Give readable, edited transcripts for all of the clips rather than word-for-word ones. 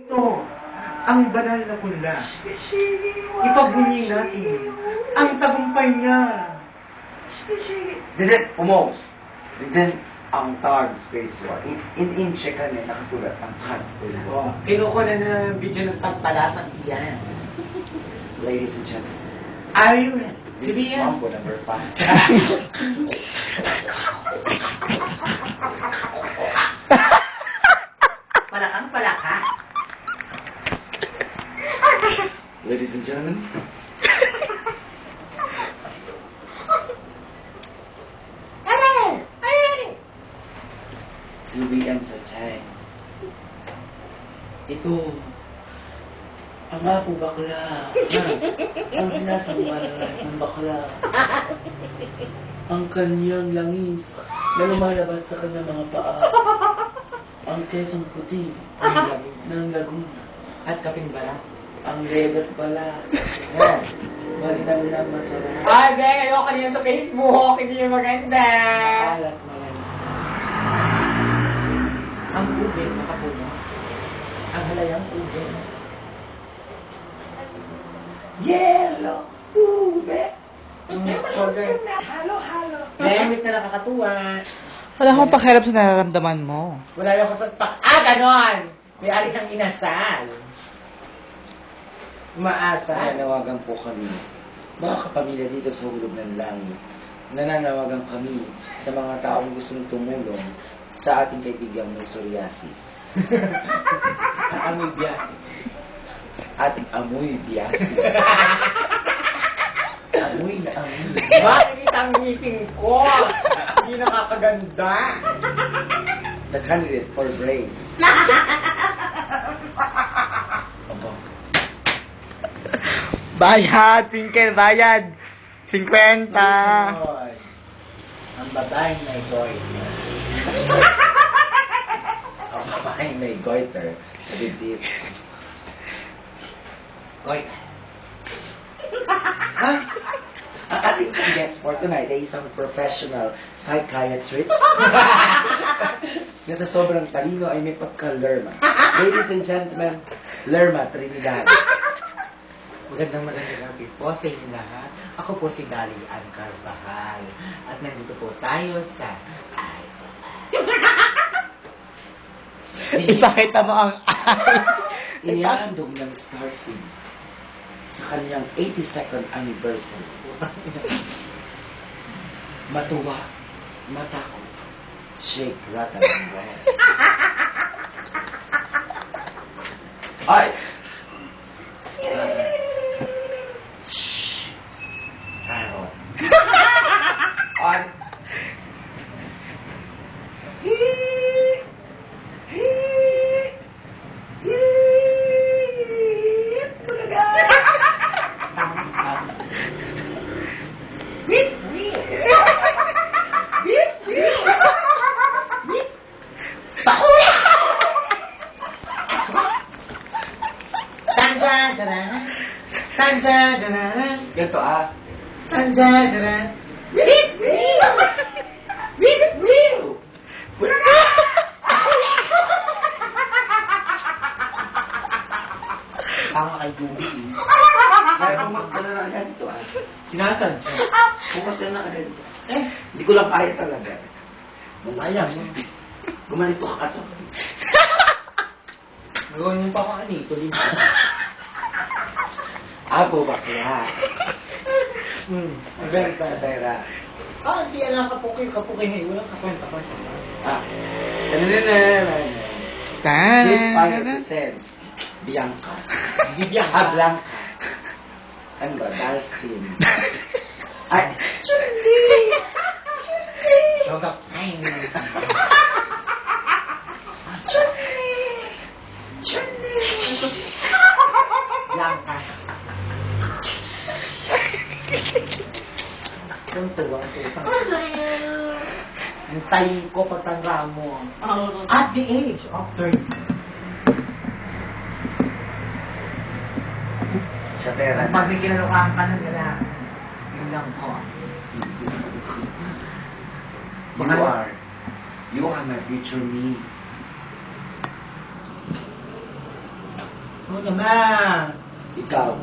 Ito, ang banal na punla. Ipagbunyi natin ang tagumpay niya. Then, almost. Then, ang third space war. In check ka niya, nakasulat ang third space war. Kinukuha na ng video ng tagpalasang iyan. Ladies and gentlemen, Are you ready? this is Mambo number 5. Palaka. Ladies and gentlemen, Hello! Are you ready? to be entertained. Ito, ang apo bakla. Ang sinasambalan ng bakla. Ang kanyang langis na lumalabas sa kanyang mga paa. Ang kesong puti ng laguna. At kaping bala. Ang red at bala. Malinang lang masarap. Ay, be, ayoko niyan sa Facebook. Hindi yung maganda. Alat malansa. Ang ube, nakapuno. Ang halayang ube. Yellow ube. Halo. Lemit na nakakatuwa. Wala kang pakialam sa nararamdaman mo. Wala yung ganon! May ari kang inasal. Umaasal. Nananawagan po kami, mga kapamilya dito sa hulog ng langit. Nananawagan kami sa mga taong gustong tumulong sa ating kaibigang may psoriasis. Amoy biyasis. Ating amoy biasis. Amoy na amoy. Bakit kitang ngipin ko? Hindi nakakaganda. The candidate for brace. Aba, Bayad, Pinkel, bayad. 50. Lord, ang babaeng may goiter. Ang babaeng may goiter sa dibdib. Goiter. Ang ating guest for tonight ay isang professional psychiatrist na sa sobrang talino ay may pagka-Lerma. Ladies and gentlemen, Lerma Trinidad. Magandang gabi po sa inyo lahat. Ako po si Dali Ann Carvajal. At nandito po tayo sa Ipakita mo ang Inihandog ng Star Scene sa kanyang 82nd anniversary. Matuwa, matakot, shake, rattle, and roll. Ay! Shh! Tarot. Ay! Ganito Tama kay Judy. Kaya pumas ka na lang ganito Sinasadya. Pumas ka na lang ganito. Hindi ko lang kaya talaga. Ayan. Gumanito ka kaso. Gawin mo pa ako anito. Abo bakla. Maganda. Sa tera. Hindi alam kapuki na yun. Walang kakwenta-kwenta. Sweet Fire presents Bianca. Bibiyak. Blanca. Ano ba? Dalsin. Ay, Sogap. Ay, Blanca. Ang tuwa. Antayin ko pagtanda mo. At the age of 30. sa tera. Pag may kinalukaan ka na nila, yun lang po. You are my future me. Oo naman. Ikaw.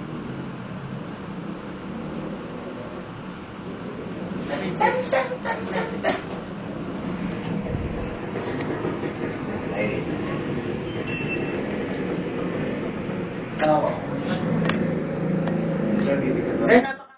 Ikaw. Sir, bibigyan mo.